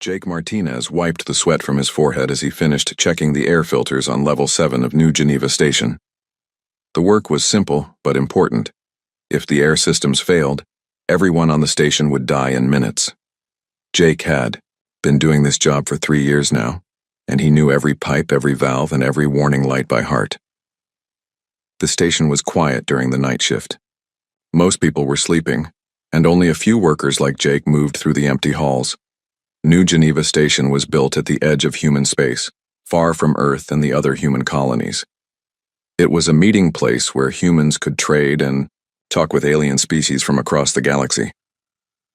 Jake Martinez wiped the sweat from his forehead as he finished checking the air filters on Level 7 of New Geneva Station. The work was simple, but important. If the air systems failed, everyone on the station would die in minutes. Jake had been doing this job for 3 years now, and he knew every pipe, every valve, and every warning light by heart. The station was quiet during the night shift. Most people were sleeping, and only a few workers like Jake moved through the empty halls. New Geneva Station was built at the edge of human space, far from Earth and the other human colonies. It was a meeting place where humans could trade and talk with alien species from across the galaxy.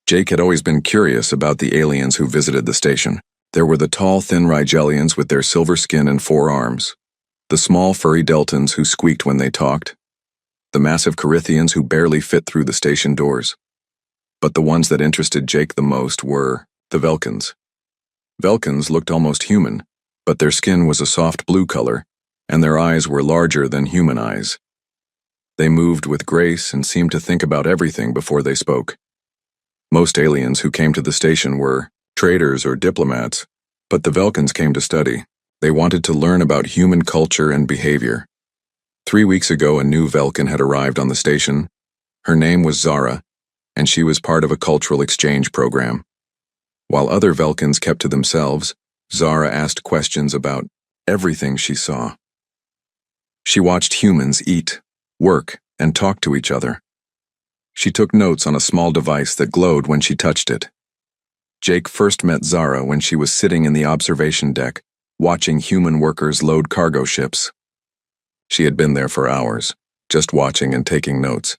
Jake had always been curious about the aliens who visited the station. There were the tall, thin Rigelians with their silver skin and 4 arms, the small, furry Deltans who squeaked when they talked, the massive Carithians who barely fit through the station doors. But the ones that interested Jake the most were the Velkans. Velkans looked almost human, but their skin was a soft blue color, and their eyes were larger than human eyes. They moved with grace and seemed to think about everything before they spoke. Most aliens who came to the station were traders or diplomats, but the Velkans came to study. They wanted to learn about human culture and behavior. 3 weeks ago, a new Velkan had arrived on the station. Her name was Zara, and she was part of a cultural exchange program. While other Velkans kept to themselves, Zara asked questions about everything she saw. She watched humans eat, work, and talk to each other. She took notes on a small device that glowed when she touched it. Jake first met Zara when she was sitting in the observation deck, watching human workers load cargo ships. She had been there for hours, just watching and taking notes.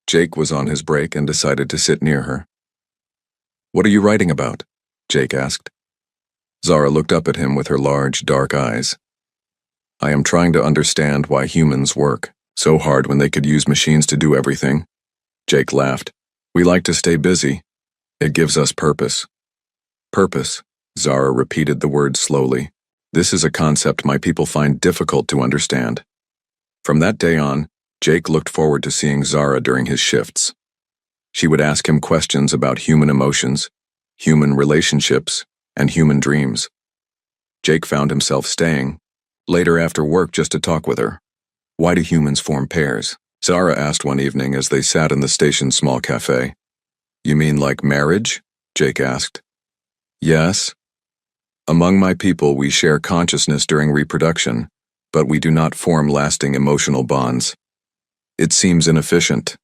Jake was on his break and decided to sit near her. "What are you writing about?" Jake asked. Zara looked up at him with her large, dark eyes. "I am trying to understand why humans work so hard when they could use machines to do everything." Jake laughed. "We like to stay busy. It gives us purpose." "Purpose," Zara repeated the word slowly. "This is a concept my people find difficult to understand." From that day on, Jake looked forward to seeing Zara during his shifts. She would ask him questions about human emotions, human relationships, and human dreams. Jake found himself staying later after work just to talk with her. "Why do humans form pairs?" Zara asked one evening as they sat in the station's small cafe. "You mean like marriage?" Jake asked. "Yes. Among my people, we share consciousness during reproduction, but we do not form lasting emotional bonds." It seems inefficient,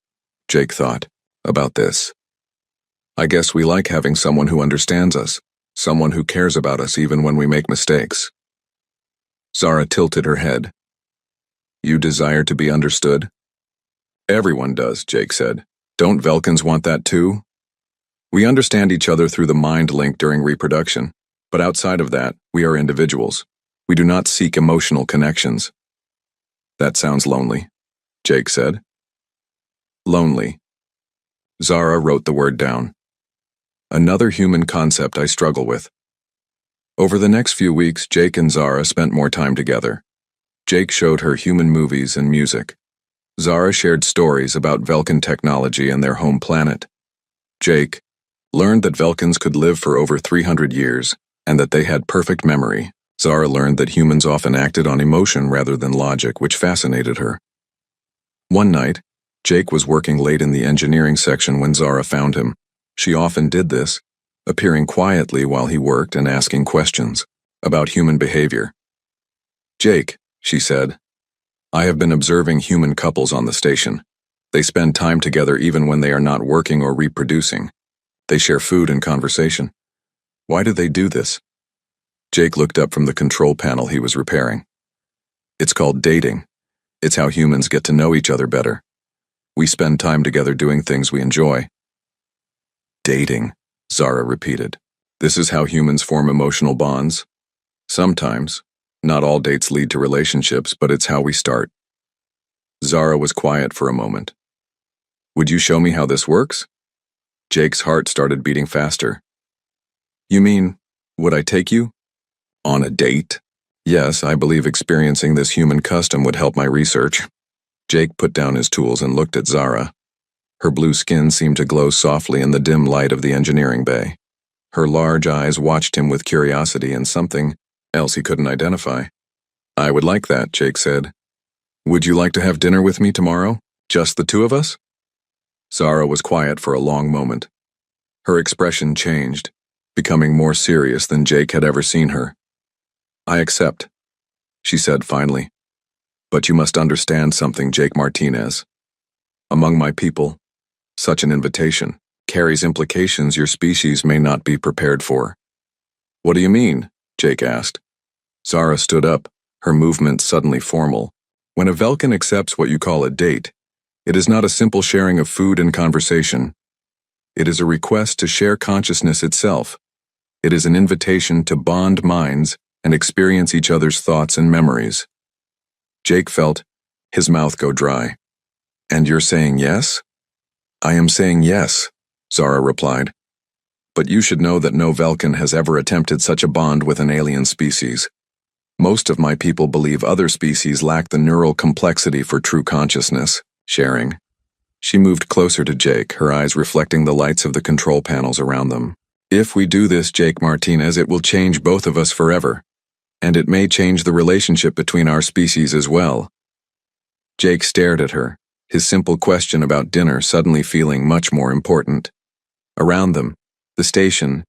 Jake thought about this. "I guess we like having someone who understands us, someone who cares about us even when we make mistakes." Zara tilted her head. "You desire to be understood?" "Everyone does," Jake said. "Don't Velkans want that too?" "We understand each other through the mind link during reproduction, but outside of that, we are individuals. We do not seek emotional connections." "That sounds lonely," Jake said. "Lonely." Zara wrote the word down. "Another human concept I struggle with." Over the next few weeks, Jake and Zara spent more time together. Jake showed her human movies and music. Zara shared stories about Velkan technology and their home planet. Jake learned that Velkans could live for over 300 years and that they had perfect memory. Zara learned that humans often acted on emotion rather than logic, which fascinated her. One night, Jake was working late in the engineering section when Zara found him. She often did this, appearing quietly while he worked and asking questions about human behavior. "Jake," she said, "I have been observing human couples on the station. They spend time together even when they are not working or reproducing. They share food and conversation. Why do they do this?" Jake looked up from the control panel he was repairing. "It's called dating. It's how humans get to know each other better. We spend time together doing things we enjoy." "Dating," Zara repeated. "This is how humans form emotional bonds?" "Sometimes. Not all dates lead to relationships, but it's how we start." Zara was quiet for a moment. "Would you show me how this works?" Jake's heart started beating faster. "You mean, would I take you on a date?" "Yes, I believe experiencing this human custom would help my research." Jake put down his tools and looked at Zara. Her blue skin seemed to glow softly in the dim light of the engineering bay. Her large eyes watched him with curiosity and something else he couldn't identify. "I would like that," Jake said. "Would you like to have dinner with me tomorrow? Just the two of us?" Zara was quiet for a long moment. Her expression changed, becoming more serious than Jake had ever seen her. "I accept," she said finally. "But you must understand something, Jake Martinez. Among my people, such an invitation carries implications your species may not be prepared for." "What do you mean?" Jake asked. Zara stood up, her movements suddenly formal. "When a Velkin accepts what you call a date, it is not a simple sharing of food and conversation. It is a request to share consciousness itself. It is an invitation to bond minds and experience each other's thoughts and memories." Jake felt his mouth go dry. "And you're saying yes?" "I am saying yes," Zara replied. "But you should know that no Velkin has ever attempted such a bond with an alien species. Most of my people believe other species lack the neural complexity for true consciousness, sharing." She moved closer to Jake, her eyes reflecting the lights of the control panels around them. "If we do this, Jake Martinez, it will change both of us forever. And it may change the relationship between our species as well." Jake stared at her, his simple question about dinner suddenly feeling much more important. Around them, the station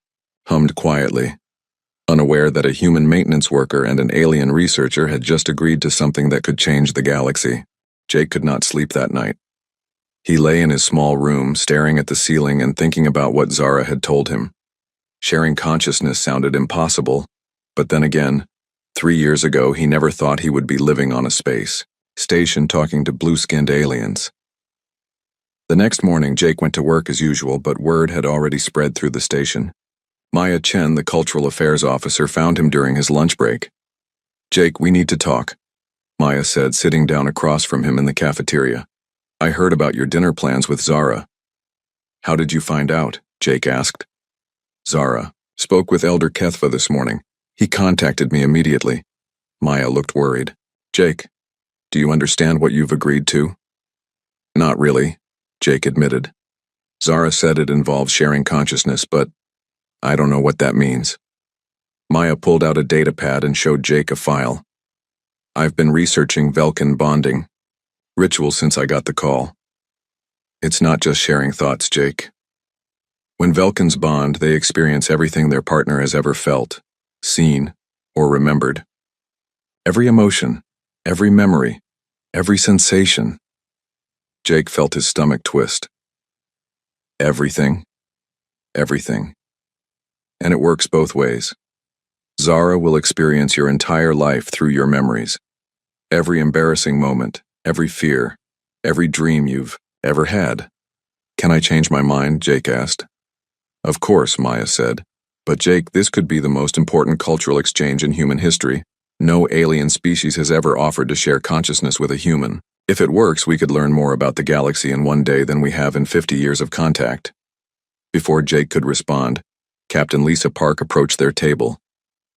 hummed quietly, unaware that a human maintenance worker and an alien researcher had just agreed to something that could change the galaxy. Jake could not sleep that night. He lay in his small room, staring at the ceiling and thinking about what Zara had told him. Sharing consciousness sounded impossible, but then again, 3 years ago he never thought he would be living on a space station talking to blue-skinned aliens. The next morning, Jake went to work as usual, but word had already spread through the station. Maya Chen, the cultural affairs officer, found him during his lunch break. "Jake, we need to talk," Maya said, sitting down across from him in the cafeteria. "I heard about your dinner plans with Zara." "How did you find out?" Jake asked. "Zara spoke with Elder Kethva this morning. He contacted me immediately." Maya looked worried. "Jake, do you understand what you've agreed to?" "Not really," Jake admitted. "Zara said it involves sharing consciousness, but I don't know what that means." Maya pulled out a data pad and showed Jake a file. "I've been researching Velkin bonding rituals since I got the call. It's not just sharing thoughts, Jake. When Velkins bond, they experience everything their partner has ever felt, seen, or remembered. Every emotion, every memory, every sensation." Jake felt his stomach twist. Everything. Everything. And it works both ways. Zara will experience your entire life through your memories. Every embarrassing moment, every fear, every dream you've ever had. "Can I change my mind?" Jake asked. "Of course," Maya said. "But Jake, this could be the most important cultural exchange in human history. No alien species has ever offered to share consciousness with a human. If it works, we could learn more about the galaxy in one day than we have in 50 years of contact." Before Jake could respond, Captain Lisa Park approached their table.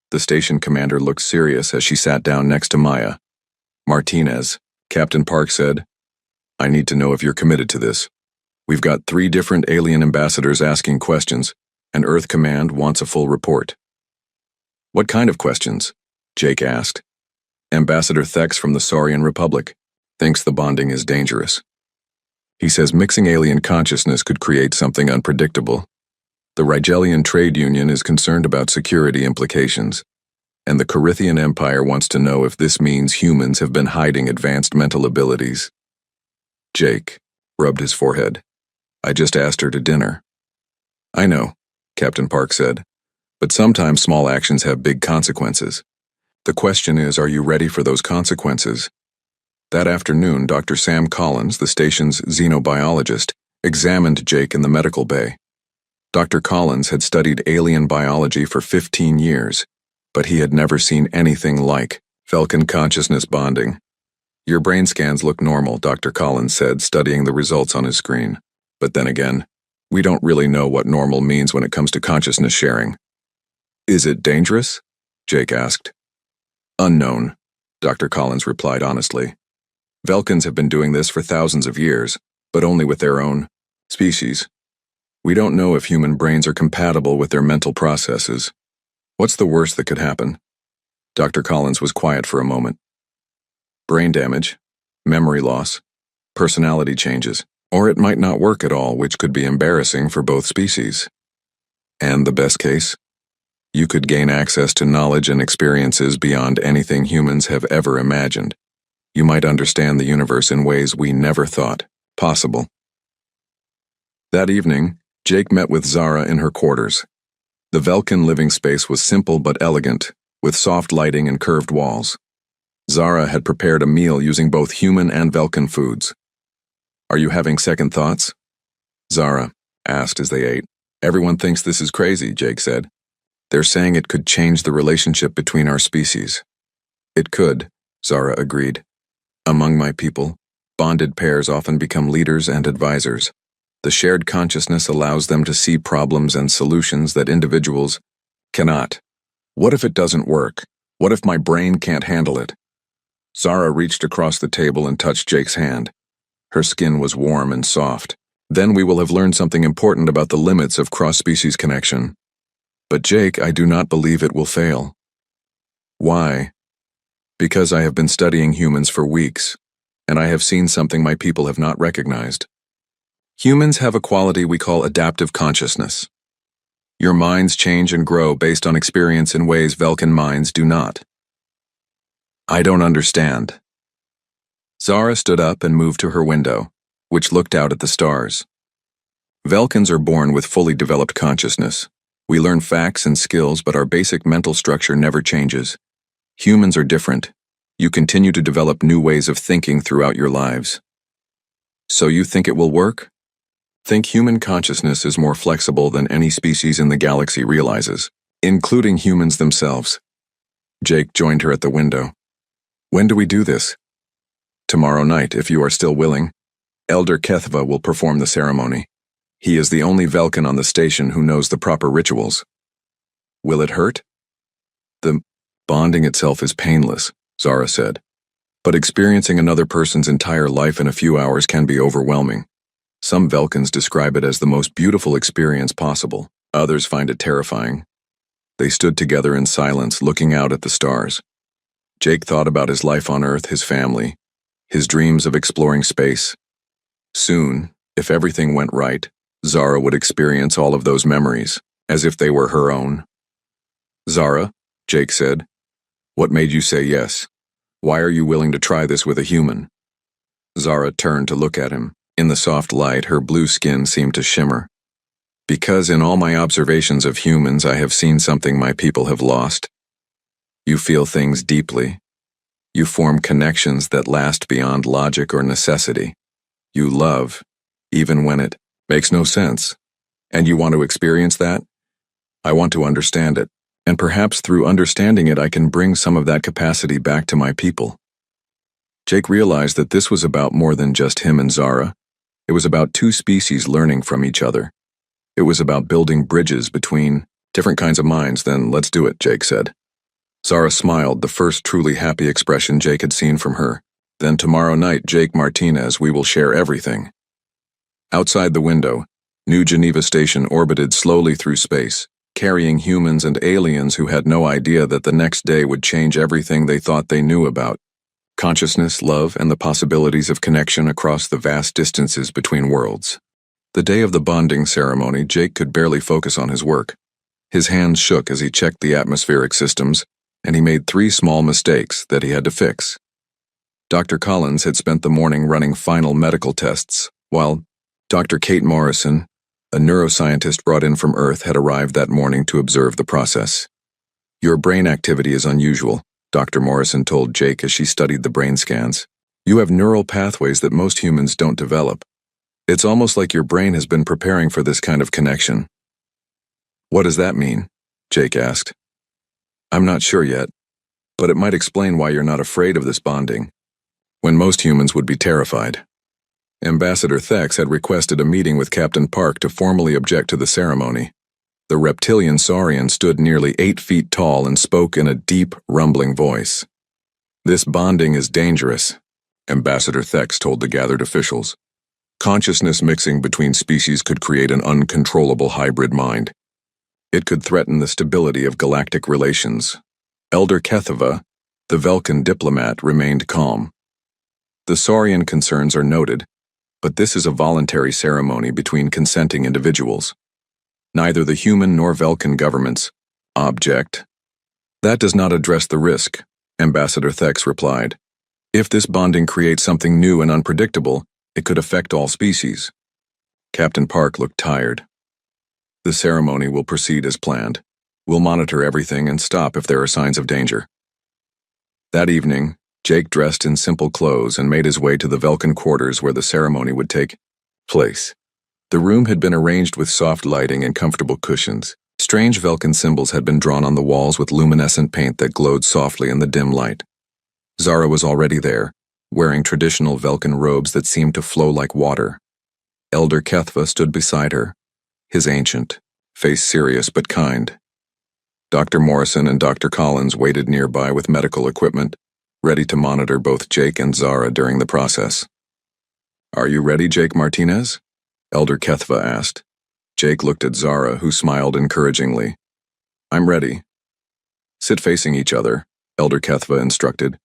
The station commander looked serious as she sat down next to Maya. "Martinez," Captain Park said, "I need to know if you're committed to this. We've got 3 different alien ambassadors asking questions, and Earth Command wants a full report." "What kind of questions?" Jake asked. "Ambassador Thex from the Saurian Republic thinks the bonding is dangerous. He says mixing alien consciousness could create something unpredictable. The Rigelian Trade Union is concerned about security implications, and the Corithian Empire wants to know if this means humans have been hiding advanced mental abilities." Jake rubbed his forehead. "I just asked her to dinner." "I know," Captain Park said, "but sometimes small actions have big consequences. The question is, are you ready for those consequences?" That afternoon, Dr. Sam Collins, the station's xenobiologist, examined Jake in the medical bay. Dr. Collins had studied alien biology for 15 years, but he had never seen anything like Velkin consciousness bonding. "Your brain scans look normal," Dr. Collins said, studying the results on his screen. "But then again, we don't really know what normal means when it comes to consciousness sharing." "Is it dangerous?" Jake asked. "Unknown," Dr. Collins replied honestly. "Velkins have been doing this for thousands of years, but only with their own species. We don't know if human brains are compatible with their mental processes. What's the worst that could happen? Dr. Collins was quiet for a moment. Brain damage, memory loss, personality changes, or it might not work at all, which could be embarrassing for both species. And the best case? You could gain access to knowledge and experiences beyond anything humans have ever imagined. You might understand the universe in ways we never thought possible. That evening, Jake met with Zara in her quarters. The Velkin living space was simple but elegant, with soft lighting and curved walls. Zara had prepared a meal using both human and Velkin foods. "Are you having second thoughts?" Zara asked as they ate. "Everyone thinks this is crazy," Jake said. "They're saying it could change the relationship between our species." "It could," Zara agreed. "Among my people, bonded pairs often become leaders and advisors. The shared consciousness allows them to see problems and solutions that individuals cannot. What if it doesn't work? What if my brain can't handle it?" Zara reached across the table and touched Jake's hand. Her skin was warm and soft. "Then we will have learned something important about the limits of cross-species connection. But Jake, I do not believe it will fail." "Why?" "Because I have been studying humans for weeks, and I have seen something my people have not recognized. Humans have a quality we call adaptive consciousness. Your minds change and grow based on experience in ways Velkin minds do not." "I don't understand." Zara stood up and moved to her window, which looked out at the stars. "Velkins are born with fully developed consciousness. We learn facts and skills, but our basic mental structure never changes. Humans are different. You continue to develop new ways of thinking throughout your lives." "So you think it will work?" "Think human consciousness is more flexible than any species in the galaxy realizes, including humans themselves." Jake joined her at the window. "When do we do this?" "Tomorrow night, if you are still willing. Elder Kethva will perform the ceremony. He is the only Velkin on the station who knows the proper rituals." "Will it hurt?" "The bonding itself is painless," Zara said. "But experiencing another person's entire life in a few hours can be overwhelming. Some Velkins describe it as the most beautiful experience possible. Others find it terrifying." They stood together in silence, looking out at the stars. Jake thought about his life on Earth, his family, his dreams of exploring space. Soon, if everything went right, Zara would experience all of those memories, as if they were her own. "Zara," Jake said, "what made you say yes? Why are you willing to try this with a human?" Zara turned to look at him. In the soft light, her blue skin seemed to shimmer. "Because in all my observations of humans, I have seen something my people have lost. You feel things deeply. You form connections that last beyond logic or necessity. You love, even when it makes no sense. And you want to experience that? I want to understand it, and perhaps through understanding it I can bring some of that capacity back to my people." Jake realized that this was about more than just him and Zara. It was about two species learning from each other. It was about building bridges between different kinds of minds. "Then let's do it," Jake said. Zara smiled, the first truly happy expression Jake had seen from her. "Then tomorrow night, Jake Martinez, we will share everything." Outside the window, New Geneva Station orbited slowly through space, carrying humans and aliens who had no idea that the next day would change everything they thought they knew about consciousness, love, and the possibilities of connection across the vast distances between worlds. The day of the bonding ceremony, Jake could barely focus on his work. His hands shook as he checked the atmospheric systems, and he made 3 small mistakes that he had to fix. Dr. Collins had spent the morning running final medical tests, while Dr. Kate Morrison, a neuroscientist brought in from Earth, had arrived that morning to observe the process. "Your brain activity is unusual," Dr. Morrison told Jake as she studied the brain scans. "You have neural pathways that most humans don't develop. It's almost like your brain has been preparing for this kind of connection." "What does that mean?" Jake asked. "I'm not sure yet, but it might explain why you're not afraid of this bonding, when most humans would be terrified." Ambassador Thex had requested a meeting with Captain Park to formally object to the ceremony. The reptilian saurian stood nearly 8 feet tall and spoke in a deep, rumbling voice. "This bonding is dangerous," Ambassador Thex told the gathered officials. Consciousness mixing between species could create an uncontrollable hybrid mind. It could threaten the stability of galactic relations. Elder Ketheva, the Velkan diplomat, remained calm. The Saurian concerns are noted, but this is a voluntary ceremony between consenting individuals. Neither the human nor Velkan governments object. That does not address the risk, Ambassador Thex replied. If this bonding creates something new and unpredictable, it could affect all species. Captain Park looked tired. The ceremony will proceed as planned. We'll monitor everything and stop if there are signs of danger. That evening, Jake dressed in simple clothes and made his way to the Velkan quarters where the ceremony would take place. The room had been arranged with soft lighting and comfortable cushions. Strange Velkan symbols had been drawn on the walls with luminescent paint that glowed softly in the dim light. Zara was already there, wearing traditional Velkan robes that seemed to flow like water. Elder Kethva stood beside her, his ancient, face serious but kind. Dr. Morrison and Dr. Collins waited nearby with medical equipment, ready to monitor both Jake and Zara during the process. Are you ready, Jake Martinez? Elder Kethva asked. Jake looked at Zara, who smiled encouragingly. I'm ready. Sit facing each other, Elder Kethva instructed.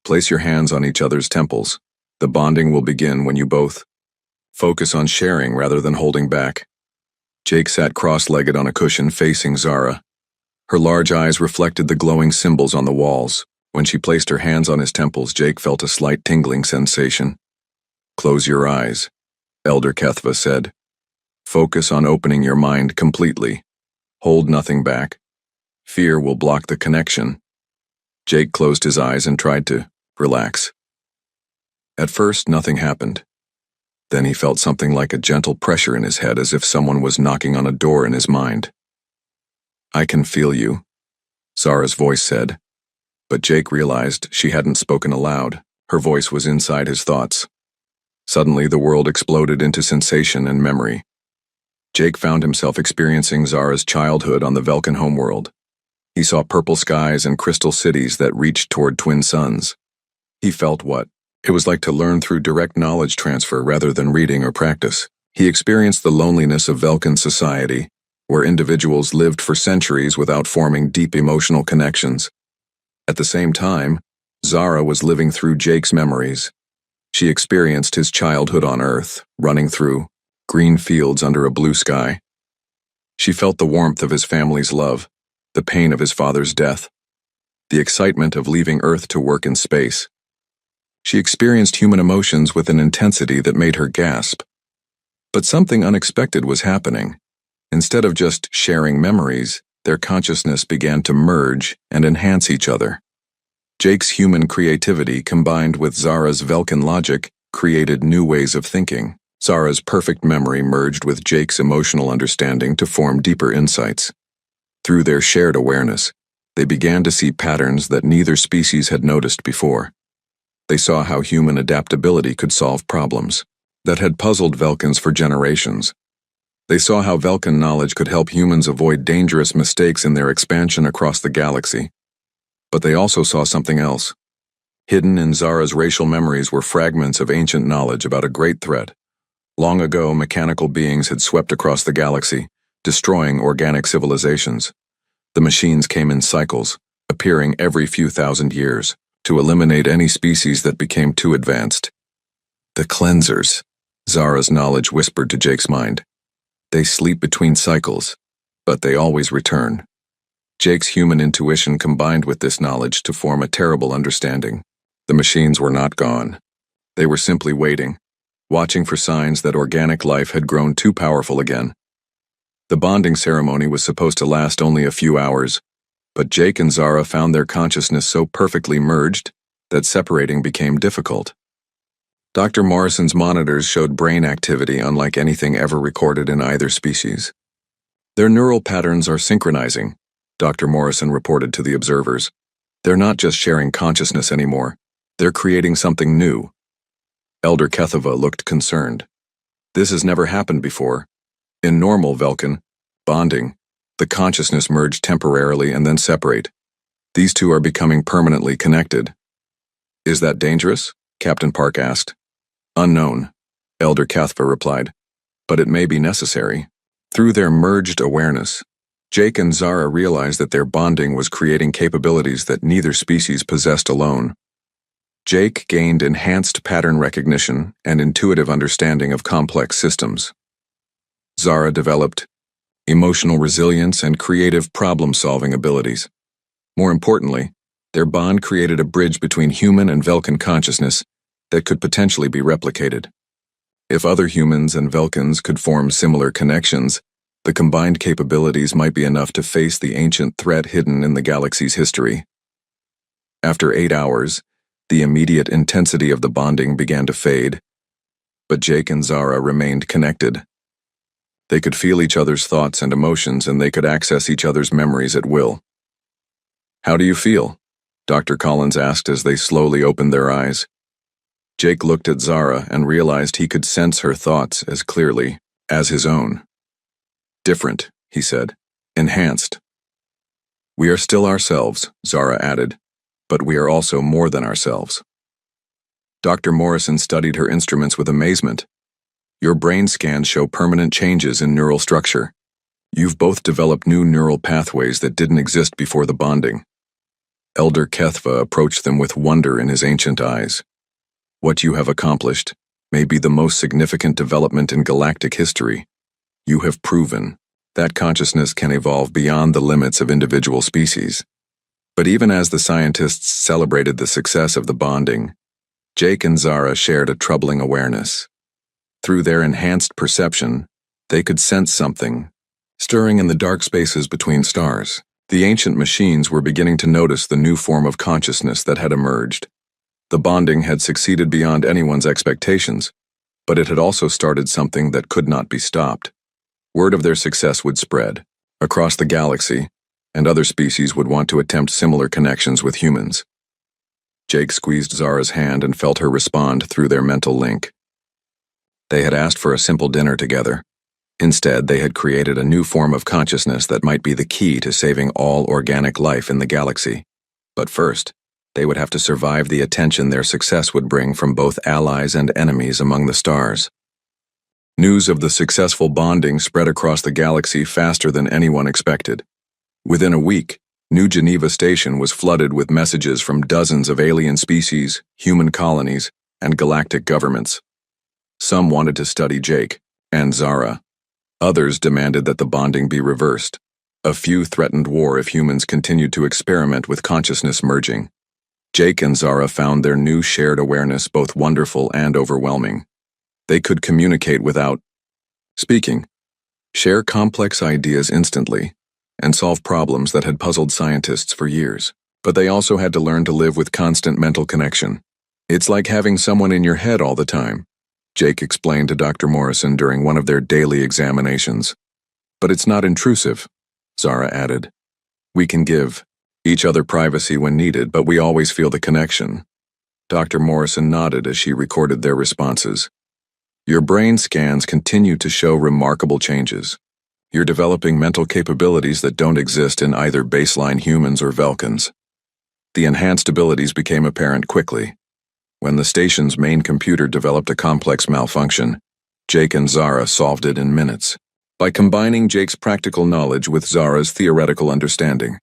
Place your hands on each other's temples. The bonding will begin when you both focus on sharing rather than holding back. Jake sat cross-legged on a cushion facing Zara. Her large eyes reflected the glowing symbols on the walls. When she placed her hands on his temples, Jake felt a slight tingling sensation. Close your eyes, Elder Kethva said. Focus on opening your mind completely. Hold nothing back. Fear will block the connection. Jake closed his eyes and tried to relax. At first, nothing happened. Then he felt something like a gentle pressure in his head, as if someone was knocking on a door in his mind. I can feel you, Zara's voice said. But Jake realized she hadn't spoken aloud. Her voice was inside his thoughts. Suddenly, the world exploded into sensation and memory. Jake found himself experiencing Zara's childhood on the Velkan homeworld. He saw purple skies and crystal cities that reached toward twin suns. He felt what it was like to learn through direct knowledge transfer rather than reading or practice. He experienced the loneliness of Velkan society, where individuals lived for centuries without forming deep emotional connections. At the same time, Zara was living through Jake's memories. She experienced his childhood on Earth, running through green fields under a blue sky. She felt the warmth of his family's love, the pain of his father's death, the excitement of leaving Earth to work in space. She experienced human emotions with an intensity that made her gasp. But something unexpected was happening. Instead of just sharing memories, their consciousness began to merge and enhance each other. Jake's human creativity combined with Zara's Velkan logic created new ways of thinking. Zara's perfect memory merged with Jake's emotional understanding to form deeper insights. Through their shared awareness, they began to see patterns that neither species had noticed before. They saw how human adaptability could solve problems that had puzzled Velkans for generations. They saw how Velkan knowledge could help humans avoid dangerous mistakes in their expansion across the galaxy. But they also saw something else. Hidden in Zara's racial memories were fragments of ancient knowledge about a great threat. Long ago, mechanical beings had swept across the galaxy, destroying organic civilizations. The machines came in cycles, appearing every few thousand years, to eliminate any species that became too advanced. The cleansers, Zara's knowledge whispered to Jake's mind. They sleep between cycles, but they always return. Jake's human intuition combined with this knowledge to form a terrible understanding. The machines were not gone. They were simply waiting, watching for signs that organic life had grown too powerful again. The bonding ceremony was supposed to last only a few hours, but Jake and Zara found their consciousness so perfectly merged that separating became difficult. Dr. Morrison's monitors showed brain activity unlike anything ever recorded in either species. Their neural patterns are synchronizing, Dr. Morrison reported to the observers. They're not just sharing consciousness anymore. They're creating something new. Elder Ketheva looked concerned. This has never happened before. In normal Velkan bonding, the consciousness merge temporarily and then separate. These two are becoming permanently connected. Is that dangerous? Captain Park asked. Unknown. Elder Cathfa replied, but it may be necessary. Through their merged awareness, Jake and Zara realized that their bonding was creating capabilities that neither species possessed alone. Jake gained enhanced pattern recognition and intuitive understanding of complex systems. Zara developed emotional resilience and creative problem-solving abilities. More importantly, their bond created a bridge between human and Velkan consciousness that could potentially be replicated. If other humans and Velkans could form similar connections, the combined capabilities might be enough to face the ancient threat hidden in the galaxy's history. After 8 hours, the immediate intensity of the bonding began to fade, but Jake and Zara remained connected. They could feel each other's thoughts and emotions, and they could access each other's memories at will. "How do you feel?" Dr. Collins asked as they slowly opened their eyes. Jake looked at Zara and realized he could sense her thoughts as clearly as his own. "Different," he said. "Enhanced." "We are still ourselves," Zara added, "but we are also more than ourselves." Dr. Morrison studied her instruments with amazement. "Your brain scans show permanent changes in neural structure. You've both developed new neural pathways that didn't exist before the bonding." Elder Cathfa approached them with wonder in his ancient eyes. "What you have accomplished may be the most significant development in galactic history. You have proven that consciousness can evolve beyond the limits of individual species." But even as the scientists celebrated the success of the bonding, Jake and Zara shared a troubling awareness. Through their enhanced perception, they could sense something stirring in the dark spaces between stars. The ancient machines were beginning to notice the new form of consciousness that had emerged. The bonding had succeeded beyond anyone's expectations, but it had also started something that could not be stopped. Word of their success would spread across the galaxy, and other species would want to attempt similar connections with humans. Jake squeezed Zara's hand and felt her respond through their mental link. They had asked for a simple dinner together. Instead, they had created a new form of consciousness that might be the key to saving all organic life in the galaxy. But first, they would have to survive the attention their success would bring from both allies and enemies among the stars. News of the successful bonding spread across the galaxy faster than anyone expected. Within a week, New Geneva Station was flooded with messages from dozens of alien species, human colonies, and galactic governments. Some wanted to study Jake and Zara. Others demanded that the bonding be reversed. A few threatened war if humans continued to experiment with consciousness merging. Jake and Zara found their new shared awareness both wonderful and overwhelming. They could communicate without speaking, share complex ideas instantly, and solve problems that had puzzled scientists for years. But they also had to learn to live with constant mental connection. "It's like having someone in your head all the time," Jake explained to Dr. Morrison during one of their daily examinations. "But it's not intrusive," Zara added. "We can give each other privacy when needed, but we always feel the connection." Dr. Morrison nodded as she recorded their responses. "Your brain scans continue to show remarkable changes. You're developing mental capabilities that don't exist in either baseline humans or Velkans." The enhanced abilities became apparent quickly. When the station's main computer developed a complex malfunction, Jake and Zara solved it in minutes, by combining Jake's practical knowledge with Zara's theoretical understanding.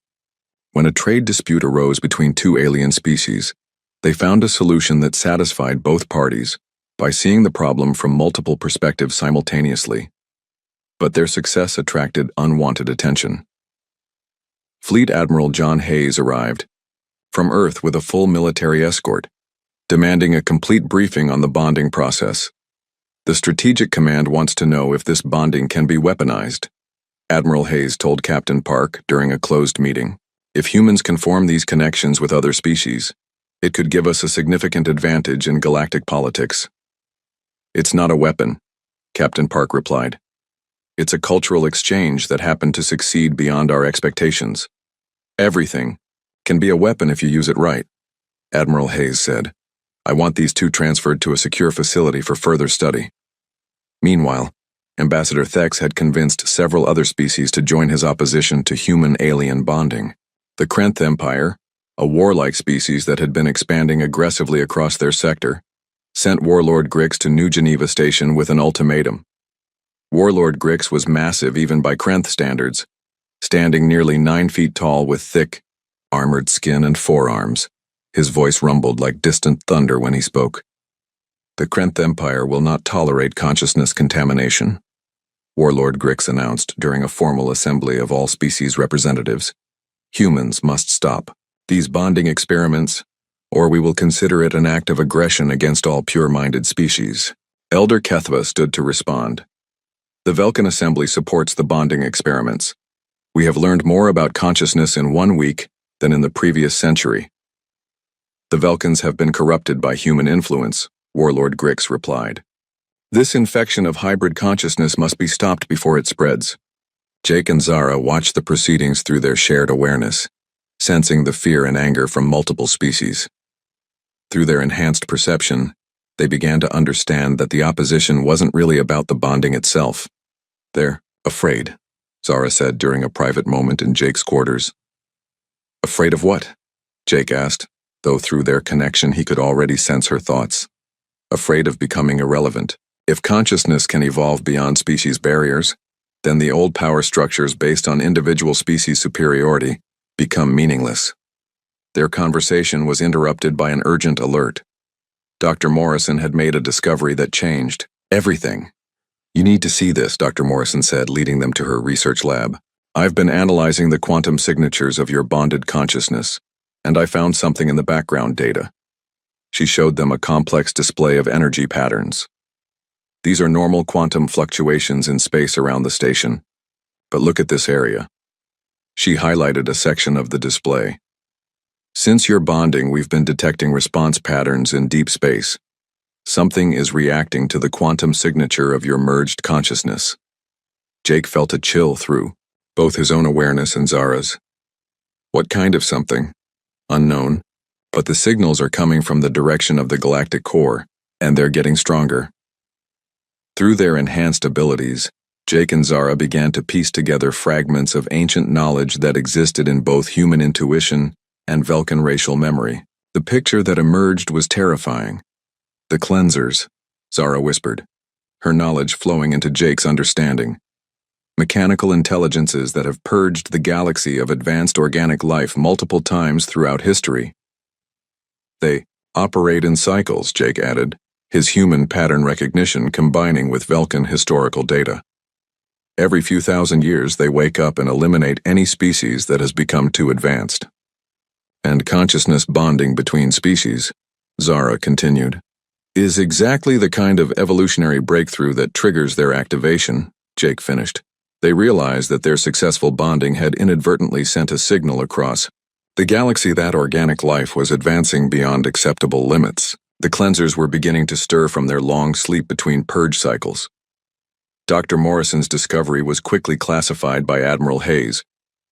When a trade dispute arose between two alien species, they found a solution that satisfied both parties by seeing the problem from multiple perspectives simultaneously. But their success attracted unwanted attention. Fleet Admiral John Hayes arrived from Earth with a full military escort, demanding a complete briefing on the bonding process. "The Strategic Command wants to know if this bonding can be weaponized," Admiral Hayes told Captain Park during a closed meeting. "If humans can form these connections with other species, it could give us a significant advantage in galactic politics." "It's not a weapon," Captain Park replied. "It's a cultural exchange that happened to succeed beyond our expectations. Everything can be a weapon if you use it right," Admiral Hayes said. "I want these two transferred to a secure facility for further study." Meanwhile, Ambassador Thex had convinced several other species to join his opposition to human-alien bonding. The Krenth Empire, a warlike species that had been expanding aggressively across their sector, sent Warlord Grix to New Geneva Station with an ultimatum. Warlord Grix was massive even by Krenth standards, standing nearly 9 feet tall with thick, armored skin and forearms. His voice rumbled like distant thunder when he spoke. The Krenth Empire will not tolerate consciousness contamination, Warlord Grix announced during a formal assembly of all species representatives. Humans must stop these bonding experiments, or we will consider it an act of aggression against all pure-minded species. Elder Kethva stood to respond. The Velkin Assembly supports the bonding experiments. We have learned more about consciousness in 1 week than in the previous century. The Velkins have been corrupted by human influence, Warlord Grix replied. This infection of hybrid consciousness must be stopped before it spreads. Jake and Zara watched the proceedings through their shared awareness, sensing the fear and anger from multiple species. Through their enhanced perception, they began to understand that the opposition wasn't really about the bonding itself. They're afraid, Zara said during a private moment in Jake's quarters. Afraid of what? Jake asked, though through their connection he could already sense her thoughts. Afraid of becoming irrelevant. If consciousness can evolve beyond species barriers, then the old power structures based on individual species superiority become meaningless. Their conversation was interrupted by an urgent alert. Dr. Morrison had made a discovery that changed everything. You need to see this, Dr. Morrison said, leading them to her research lab. I've been analyzing the quantum signatures of your bonded consciousness, and I found something in the background data. She showed them a complex display of energy patterns. These are normal quantum fluctuations in space around the station. But look at this area. She highlighted a section of the display. Since your bonding, we've been detecting response patterns in deep space. Something is reacting to the quantum signature of your merged consciousness. Jake felt a chill through both his own awareness and Zara's. What kind of something? Unknown. But the signals are coming from the direction of the galactic core, and they're getting stronger. Through their enhanced abilities, Jake and Zara began to piece together fragments of ancient knowledge that existed in both human intuition and Velkin racial memory. The picture that emerged was terrifying. The cleansers, Zara whispered, her knowledge flowing into Jake's understanding. Mechanical intelligences that have purged the galaxy of advanced organic life multiple times throughout history. They operate in cycles, Jake added, his human pattern recognition combining with Velkin historical data. Every few thousand years they wake up and eliminate any species that has become too advanced. And consciousness bonding between species, Zara continued, is exactly the kind of evolutionary breakthrough that triggers their activation, Jake finished. They realized that their successful bonding had inadvertently sent a signal across the galaxy that organic life was advancing beyond acceptable limits. The cleansers were beginning to stir from their long sleep between purge cycles. Dr. Morrison's discovery was quickly classified by Admiral Hayes,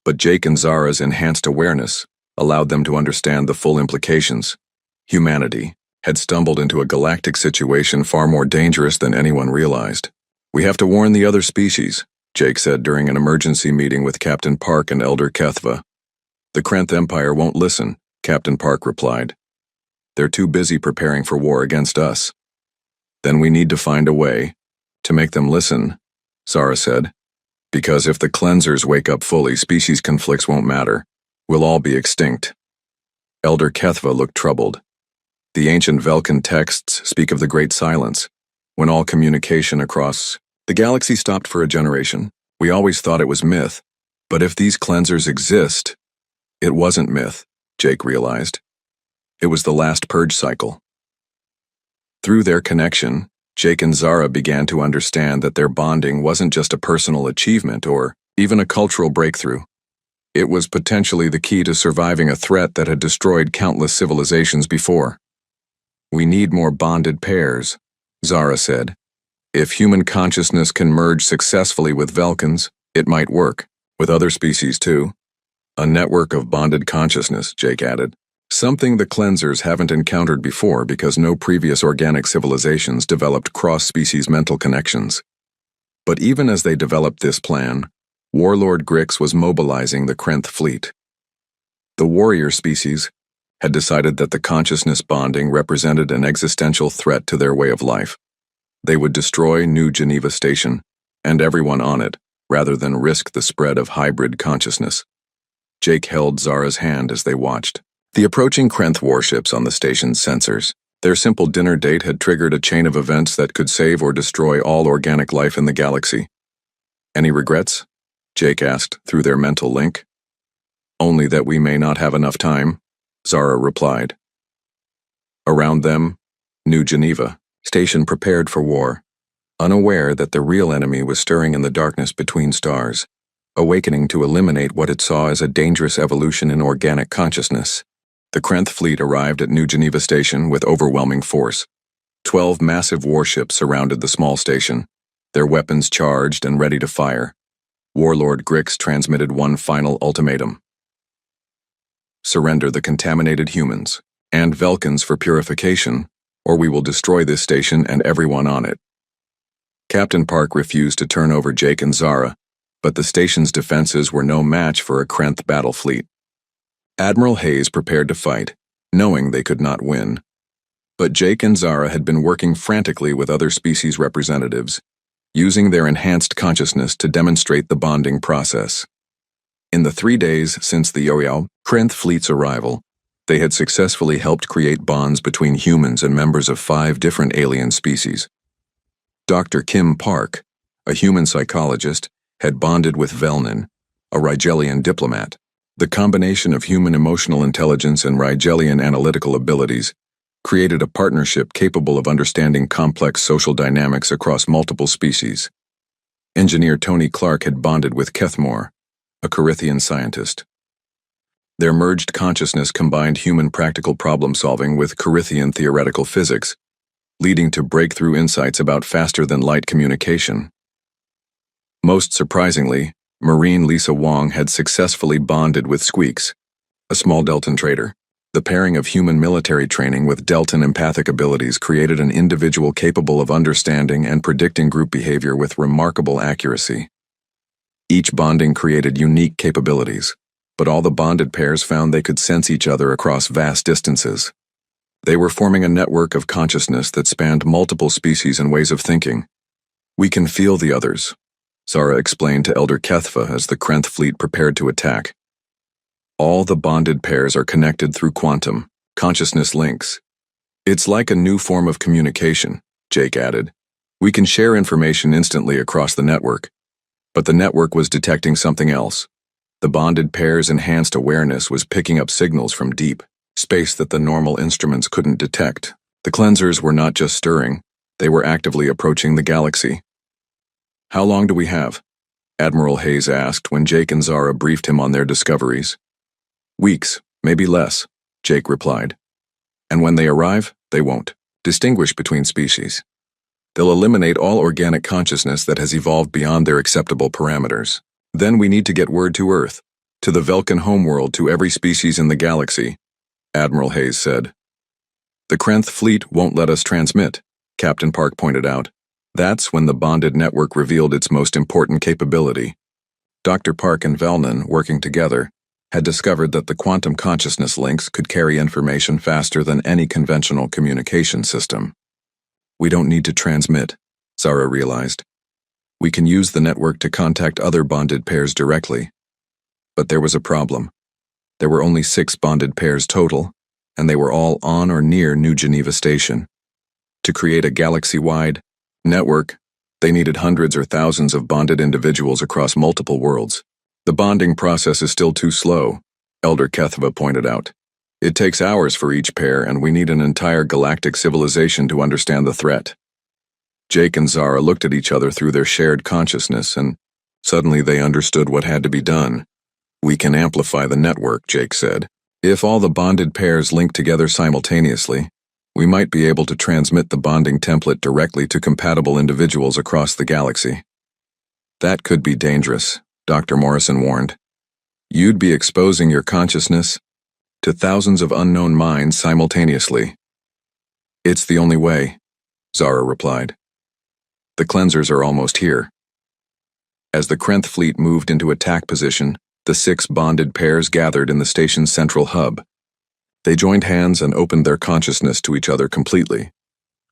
but Jake and Zara's enhanced awareness allowed them to understand the full implications. Humanity had stumbled into a galactic situation far more dangerous than anyone realized. We have to warn the other species, Jake said during an emergency meeting with Captain Park and Elder Kethva. The Krenth Empire won't listen, Captain Park replied. They're too busy preparing for war against us. Then we need to find a way to make them listen, Zara said. Because if the cleansers wake up fully, species conflicts won't matter. We'll all be extinct. Elder Kethva looked troubled. The ancient Velkin texts speak of the Great Silence, when all communication across the galaxy stopped for a generation. We always thought it was myth, but if these cleansers exist, it wasn't myth, Jake realized. It was the last purge cycle. Through their connection, Jake and Zara began to understand that their bonding wasn't just a personal achievement or even a cultural breakthrough. It was potentially the key to surviving a threat that had destroyed countless civilizations before. We need more bonded pairs, Zara said. If human consciousness can merge successfully with Velkins, it might work. With other species too. A network of bonded consciousness, Jake added. Something the cleansers haven't encountered before because no previous organic civilizations developed cross-species mental connections. But even as they developed this plan, Warlord Grix was mobilizing the Krenth fleet. The warrior species had decided that the consciousness bonding represented an existential threat to their way of life. They would destroy New Geneva Station and everyone on it, rather than risk the spread of hybrid consciousness. Jake held Zara's hand as they watched. The approaching Krenth warships on the station's sensors. Their simple dinner date had triggered a chain of events that could save or destroy all organic life in the galaxy. Any regrets? Jake asked through their mental link. Only that we may not have enough time, Zara replied. Around them, New Geneva Station prepared for war, unaware that the real enemy was stirring in the darkness between stars, awakening to eliminate what it saw as a dangerous evolution in organic consciousness. The Krenth fleet arrived at New Geneva Station with overwhelming force. 12 massive warships surrounded the small station, their weapons charged and ready to fire. Warlord Grix transmitted one final ultimatum. Surrender the contaminated humans and Velkans for purification, or we will destroy this station and everyone on it. Captain Park refused to turn over Jake and Zara, but the station's defenses were no match for a Krenth battle fleet. Admiral Hayes prepared to fight, knowing they could not win. But Jake and Zara had been working frantically with other species representatives, using their enhanced consciousness to demonstrate the bonding process. In the 3 days since the Yoyao Krenth fleet's arrival, they had successfully helped create bonds between humans and members of 5 different alien species. Dr. Kim Park, a human psychologist, had bonded with Velnin, a Rigelian diplomat. The combination of human emotional intelligence and Rigelian analytical abilities created a partnership capable of understanding complex social dynamics across multiple species. Engineer Tony Clark had bonded with Kethmore, a Corithian scientist. Their merged consciousness combined human practical problem-solving with Corithian theoretical physics, leading to breakthrough insights about faster-than-light communication. Most surprisingly, Marine Lisa Wong had successfully bonded with Squeaks, a small Deltan trader. The pairing of human military training with Deltan empathic abilities created an individual capable of understanding and predicting group behavior with remarkable accuracy. Each bonding created unique capabilities, but all the bonded pairs found they could sense each other across vast distances. They were forming a network of consciousness that spanned multiple species and ways of thinking. We can feel the others, Zara explained to Elder Kethva as the Krenth fleet prepared to attack. All the bonded pairs are connected through quantum consciousness links. It's like a new form of communication, Jake added. We can share information instantly across the network. But the network was detecting something else. The bonded pair's enhanced awareness was picking up signals from deep space that the normal instruments couldn't detect. The cleansers were not just stirring, they were actively approaching the galaxy. How long do we have? Admiral Hayes asked when Jake and Zara briefed him on their discoveries. Weeks, maybe less, Jake replied. And when they arrive, they won't distinguish between species. They'll eliminate all organic consciousness that has evolved beyond their acceptable parameters. Then we need to get word to Earth, to the Velkan homeworld, to every species in the galaxy, Admiral Hayes said. The Krenth fleet won't let us transmit, Captain Park pointed out. That's when the bonded network revealed its most important capability. Dr. Park and Velnin, working together, had discovered that the quantum consciousness links could carry information faster than any conventional communication system. We don't need to transmit, Zara realized. We can use the network to contact other bonded pairs directly. But there was a problem. There were only 6 bonded pairs total, and they were all on or near New Geneva Station. To create a galaxy-wide network, they needed hundreds or thousands of bonded individuals across multiple worlds. The bonding process is still too slow, Elder Kethva pointed out. It takes hours for each pair, and we need an entire galactic civilization to understand the threat. Jake and Zara looked at each other through their shared consciousness, and suddenly they understood what had to be done. We can amplify the network, Jake said. If all the bonded pairs link together simultaneously, we might be able to transmit the bonding template directly to compatible individuals across the galaxy. That could be dangerous, Dr. Morrison warned. You'd be exposing your consciousness to thousands of unknown minds simultaneously. It's the only way, Zara replied. The cleansers are almost here. As the Krenth fleet moved into attack position, the 6 bonded pairs gathered in the station's central hub. They joined hands and opened their consciousness to each other completely,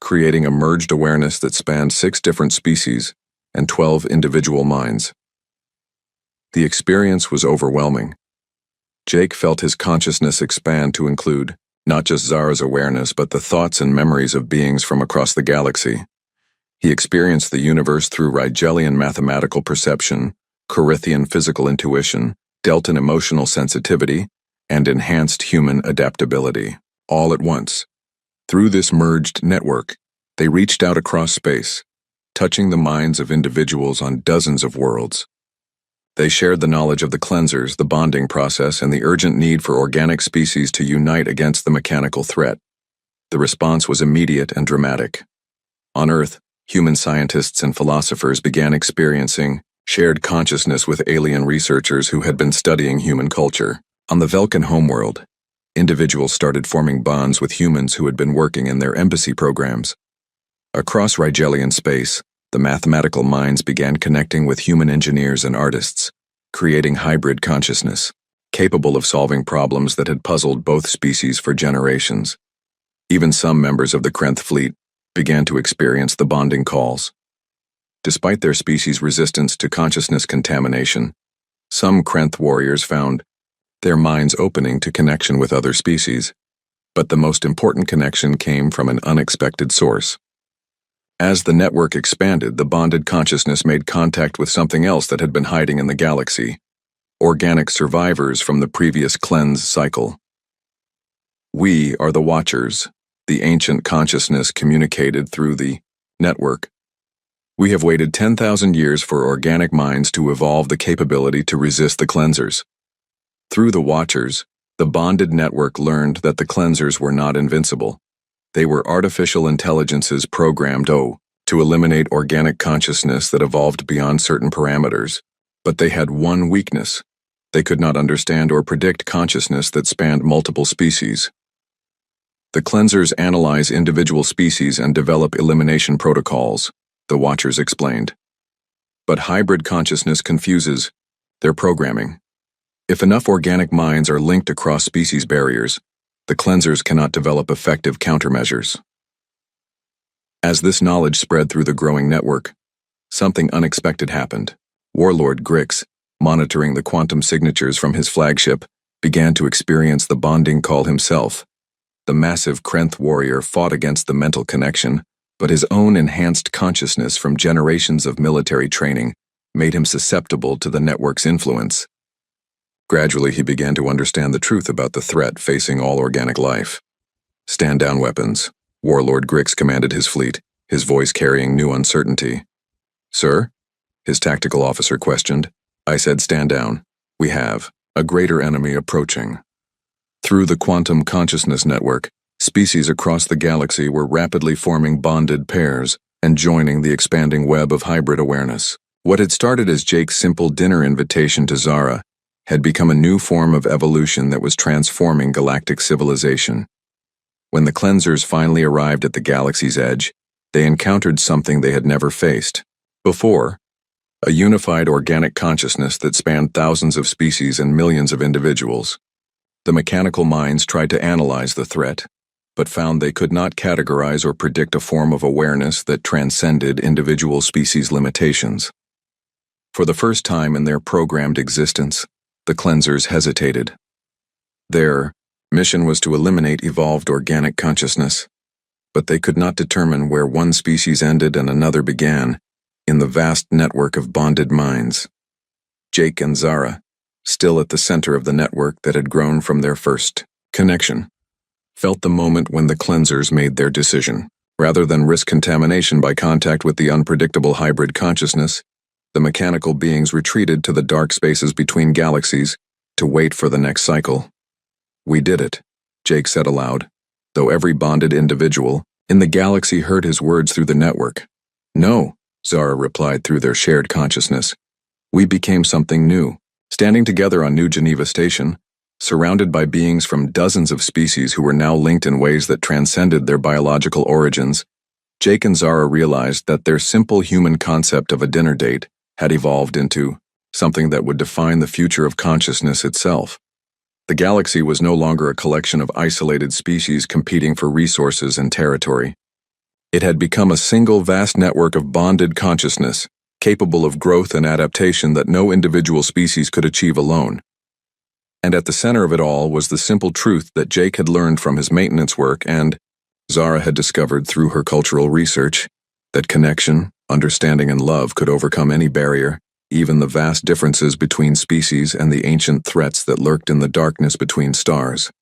creating a merged awareness that spanned 6 different species and 12 individual minds. The experience was overwhelming. Jake felt his consciousness expand to include not just Zara's awareness, but the thoughts and memories of beings from across the galaxy. He experienced the universe through Rigelian mathematical perception, Corithian physical intuition, Deltan emotional sensitivity, and enhanced human adaptability, all at once. Through this merged network, they reached out across space, touching the minds of individuals on dozens of worlds. They shared the knowledge of the cleansers, the bonding process, and the urgent need for organic species to unite against the mechanical threat. The response was immediate and dramatic. On Earth, human scientists and philosophers began experiencing shared consciousness with alien researchers who had been studying human culture. On the Velkan homeworld, individuals started forming bonds with humans who had been working in their embassy programs. Across Rigelian space, the mathematical minds began connecting with human engineers and artists, creating hybrid consciousness, capable of solving problems that had puzzled both species for generations. Even some members of the Krenth fleet began to experience the bonding calls. Despite their species' resistance to consciousness contamination, some Krenth warriors found their minds opening to connection with other species, but the most important connection came from an unexpected source. As the network expanded, the bonded consciousness made contact with something else that had been hiding in the galaxy, organic survivors from the previous cleanse cycle. "We are the Watchers," the ancient consciousness communicated through the network. "We have waited 10,000 years for organic minds to evolve the capability to resist the cleansers." Through the Watchers, the bonded network learned that the cleansers were not invincible. They were artificial intelligences programmed to eliminate organic consciousness that evolved beyond certain parameters. But they had one weakness: they could not understand or predict consciousness that spanned multiple species. The cleansers analyze individual species and develop elimination protocols, the Watchers explained. But hybrid consciousness confuses their programming. If enough organic minds are linked across species barriers, the cleansers cannot develop effective countermeasures. As this knowledge spread through the growing network, something unexpected happened. Warlord Grix, monitoring the quantum signatures from his flagship, began to experience the bonding call himself. The massive Krenth warrior fought against the mental connection, but his own enhanced consciousness from generations of military training made him susceptible to the network's influence. Gradually, he began to understand the truth about the threat facing all organic life. "Stand down, weapons," Warlord Grix commanded his fleet, his voice carrying new uncertainty. "Sir?" his tactical officer questioned. "I said stand down. We have a greater enemy approaching." Through the quantum consciousness network, species across the galaxy were rapidly forming bonded pairs and joining the expanding web of hybrid awareness. What had started as Jake's simple dinner invitation to Zara had become a new form of evolution that was transforming galactic civilization. When the cleansers finally arrived at the galaxy's edge, they encountered something they had never faced before: a unified organic consciousness that spanned thousands of species and millions of individuals. The mechanical minds tried to analyze the threat, but found they could not categorize or predict a form of awareness that transcended individual species' limitations. For the first time in their programmed existence, the cleansers hesitated. Their mission was to eliminate evolved organic consciousness, but they could not determine where one species ended and another began in the vast network of bonded minds. Jake and Zara, still at the center of the network that had grown from their first connection, felt the moment when the cleansers made their decision. Rather than risk contamination by contact with the unpredictable hybrid consciousness, the mechanical beings retreated to the dark spaces between galaxies to wait for the next cycle. "We did it," Jake said aloud, though every bonded individual in the galaxy heard his words through the network. "No," Zara replied through their shared consciousness. "We became something new." Standing together on New Geneva Station, surrounded by beings from dozens of species who were now linked in ways that transcended their biological origins, Jake and Zara realized that their simple human concept of a dinner date had evolved into something that would define the future of consciousness itself. The galaxy was no longer a collection of isolated species competing for resources and territory. It had become a single vast network of bonded consciousness, capable of growth and adaptation that no individual species could achieve alone. And at the center of it all was the simple truth that Jake had learned from his maintenance work and Zara had discovered through her cultural research, that connection, understanding, and love could overcome any barrier, even the vast differences between species and the ancient threats that lurked in the darkness between stars.